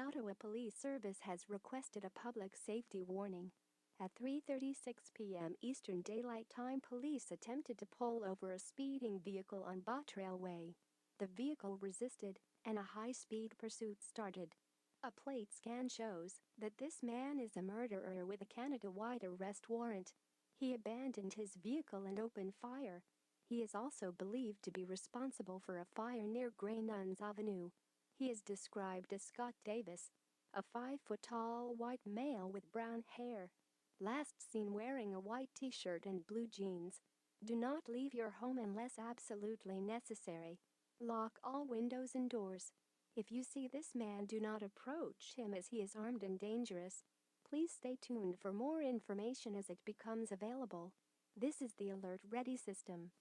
Ottawa Police Service has requested a public safety warning. At 3:36 p.m. Eastern Daylight Time, police attempted to pull over a speeding vehicle on Bottrail Way. The vehicle resisted, and a high-speed pursuit started. A plate scan shows that this man is a murderer with a Canada-wide arrest warrant. He abandoned his vehicle and opened fire. He is also believed to be responsible for a fire near Grey Nuns Avenue. He is described as Scott Davis, a 5-foot-tall white male with brown hair. Last seen wearing a white t-shirt and blue jeans. Do not leave your home unless absolutely necessary. Lock all windows and doors. If you see this man, do not approach him as he is armed and dangerous. Please stay tuned for more information as it becomes available. This is the Alert Ready system.